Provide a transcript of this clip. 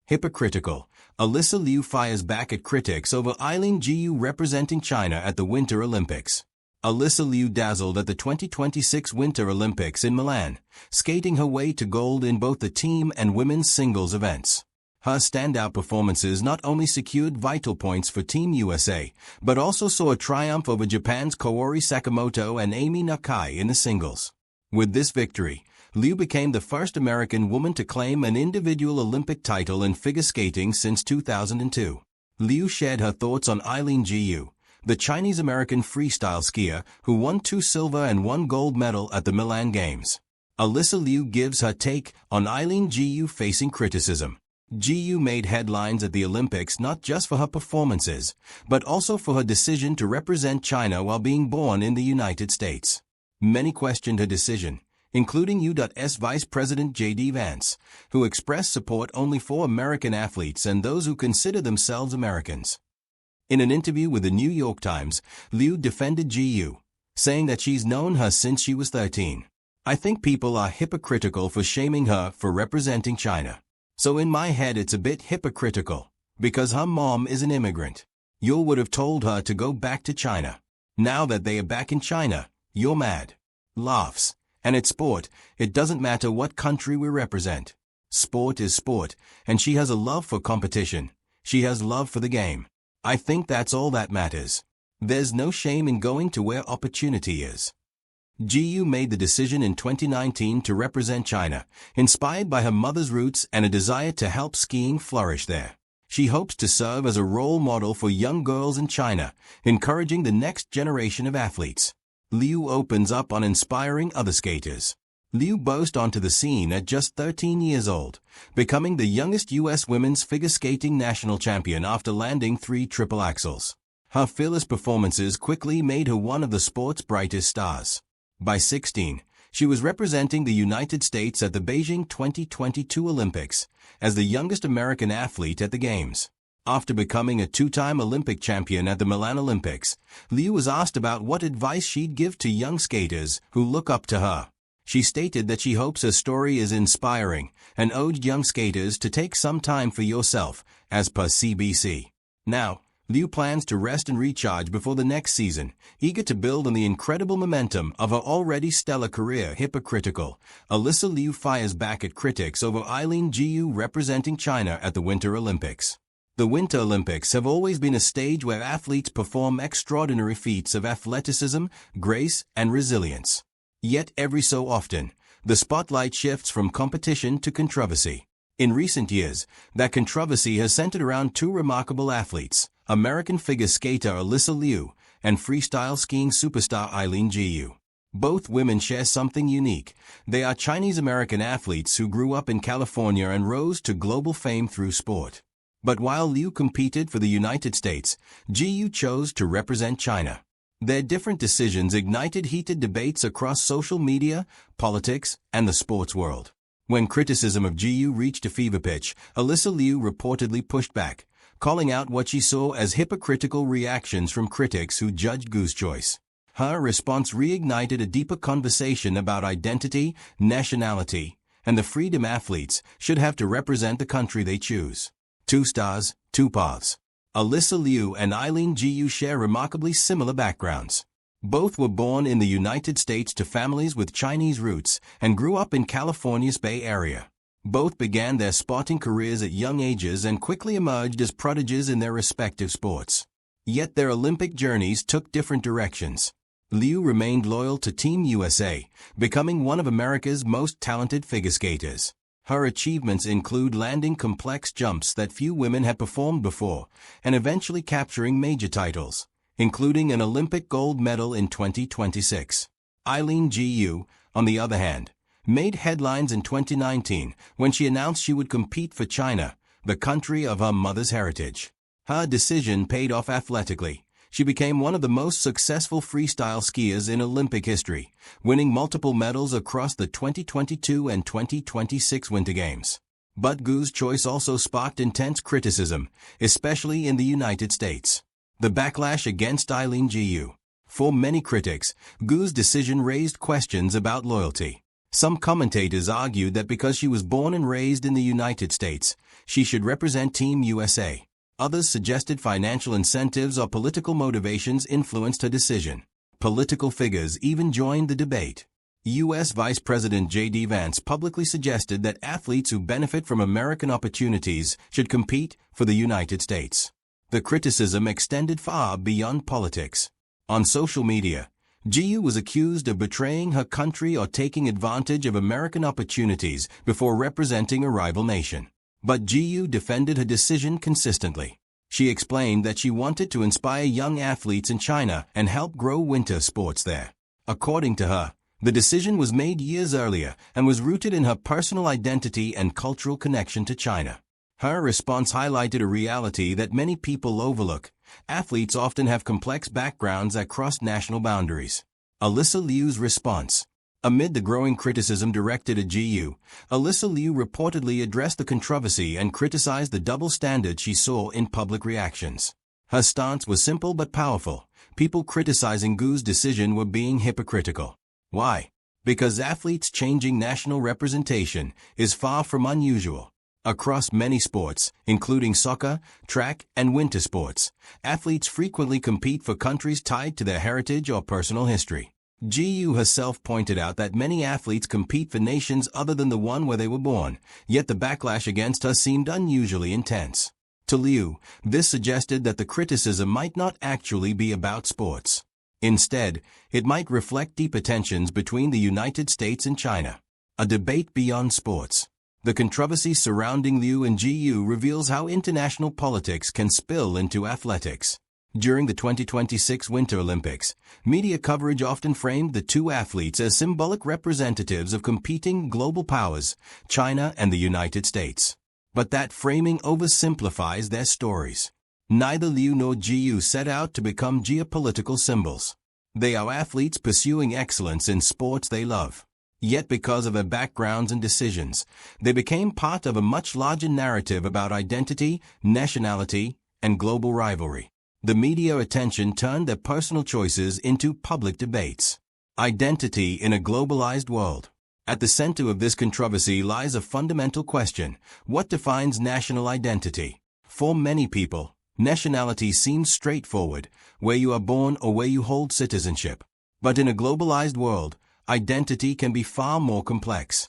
Hypocritical. Alysa Liu fires back at critics over Eileen Liu representing China at the Winter Olympics. Alysa Liu dazzled at the 2026 Winter Olympics in Milan, skating her way to gold in both the team and women's singles events. Her standout performances not only secured vital points for Team USA, but also saw a triumph over Japan's Kaori Sakamoto and Amy Nakai in the singles. With this victory, Liu became the first American woman to claim an individual Olympic title in figure skating since 2002. Liu shared her thoughts on Eileen Liu, the Chinese-American freestyle skier who won 2 silver and 1 gold medal at the Milan Games. Alysa Liu gives her take on Eileen Liu facing criticism. Liu made headlines at the Olympics not just for her performances, but also for her decision to represent China while being born in the United States. Many questioned her decision, including U.S. Vice President J.D. Vance, who expressed support only for American athletes and those who consider themselves Americans. In an interview with the New York Times, Liu defended Liu, saying that she's known her since she was 13. I think people are hypocritical for shaming her for representing China. So in my head it's a bit hypocritical, because her mom is an immigrant. You would have told her to go back to China. Now that they are back in China, you're mad. Laughs. And it's sport, it doesn't matter what country we represent. Sport is sport, and she has a love for competition. She has love for the game. I think that's all that matters. There's no shame in going to where opportunity is. Liu made the decision in 2019 to represent China, inspired by her mother's roots and a desire to help skiing flourish there. She hopes to serve as a role model for young girls in China, encouraging the next generation of athletes. Liu opens up on inspiring other skaters. Liu burst onto the scene at just 13 years old, becoming the youngest U.S. women's figure skating national champion after landing 3 triple axels. Her fearless performances quickly made her one of the sport's brightest stars. By 16, she was representing the United States at the Beijing 2022 Olympics as the youngest American athlete at the Games. After becoming a 2-time Olympic champion at the Milan Olympics, Liu was asked about what advice she'd give to young skaters who look up to her. She stated that she hopes her story is inspiring and urged young skaters to take some time for yourself, as per CBC. Now, Liu plans to rest and recharge before the next season, eager to build on the incredible momentum of her already stellar career. Hypocritical. Alysa Liu fires back at critics over Eileen Liu representing China at the Winter Olympics. The Winter Olympics have always been a stage where athletes perform extraordinary feats of athleticism, grace, and resilience. Yet every so often, the spotlight shifts from competition to controversy. In recent years, that controversy has centered around 2 remarkable athletes, American figure skater Alysa Liu and freestyle skiing superstar Eileen Liu. Both women share something unique. They are Chinese-American athletes who grew up in California and rose to global fame through sport. But while Liu competed for the United States, Liu chose to represent China. Their different decisions ignited heated debates across social media, politics, and the sports world. When criticism of Liu reached a fever pitch, Alysa Liu reportedly pushed back, calling out what she saw as hypocritical reactions from critics who judged Liu's choice. Her response reignited a deeper conversation about identity, nationality, and the freedom athletes should have to represent the country they choose. 2 stars, 2 paths. Alysa Liu and Eileen Liu share remarkably similar backgrounds. Both were born in the United States to families with Chinese roots and grew up in California's Bay Area. Both began their sporting careers at young ages and quickly emerged as prodigies in their respective sports. Yet their Olympic journeys took different directions. Liu remained loyal to Team USA, becoming one of America's most talented figure skaters. Her achievements include landing complex jumps that few women had performed before and eventually capturing major titles, including an Olympic gold medal in 2026. Eileen Liu, on the other hand, made headlines in 2019 when she announced she would compete for China, the country of her mother's heritage. Her decision paid off athletically. She became one of the most successful freestyle skiers in Olympic history, winning multiple medals across the 2022 and 2026 Winter Games. But Liu's choice also sparked intense criticism, especially in the United States. The backlash against Eileen Liu. For many critics, Liu's decision raised questions about loyalty. Some commentators argued that because she was born and raised in the United States, she should represent Team USA. Others suggested financial incentives or political motivations influenced her decision. Political figures even joined the debate. U.S. Vice President J.D. Vance publicly suggested that athletes who benefit from American opportunities should compete for the United States. The criticism extended far beyond politics. On social media, Jiu was accused of betraying her country or taking advantage of American opportunities before representing a rival nation. But Jiu defended her decision consistently. She explained that she wanted to inspire young athletes in China and help grow winter sports there. According to her, the decision was made years earlier and was rooted in her personal identity and cultural connection to China. Her response highlighted a reality that many people overlook. Athletes often have complex backgrounds that cross national boundaries. Alysa Liu's response. Amid the growing criticism directed at Jiu, Alysa Liu reportedly addressed the controversy and criticized the double standard she saw in public reactions. Her stance was simple but powerful. People criticizing Gu's decision were being hypocritical. Why? Because athletes changing national representation is far from unusual. Across many sports, including soccer, track, and winter sports, athletes frequently compete for countries tied to their heritage or personal history. Jiu herself pointed out that many athletes compete for nations other than the one where they were born, yet the backlash against her seemed unusually intense. To Liu, this suggested that the criticism might not actually be about sports. Instead, it might reflect deeper tensions between the United States and China. A debate beyond sports. The controversy surrounding Liu and Jiu reveals how international politics can spill into athletics. During the 2026 Winter Olympics, media coverage often framed the two athletes as symbolic representatives of competing global powers, China and the United States. But that framing oversimplifies their stories. Neither Liu nor Jiu set out to become geopolitical symbols. They are athletes pursuing excellence in sports they love. Yet because of their backgrounds and decisions, they became part of a much larger narrative about identity, nationality, and global rivalry. The media attention turned their personal choices into public debates. Identity in a globalized world. At the center of this controversy lies a fundamental question: what defines national identity? For many people, nationality seems straightforward, where you are born or where you hold citizenship. But in a globalized world, identity can be far more complex.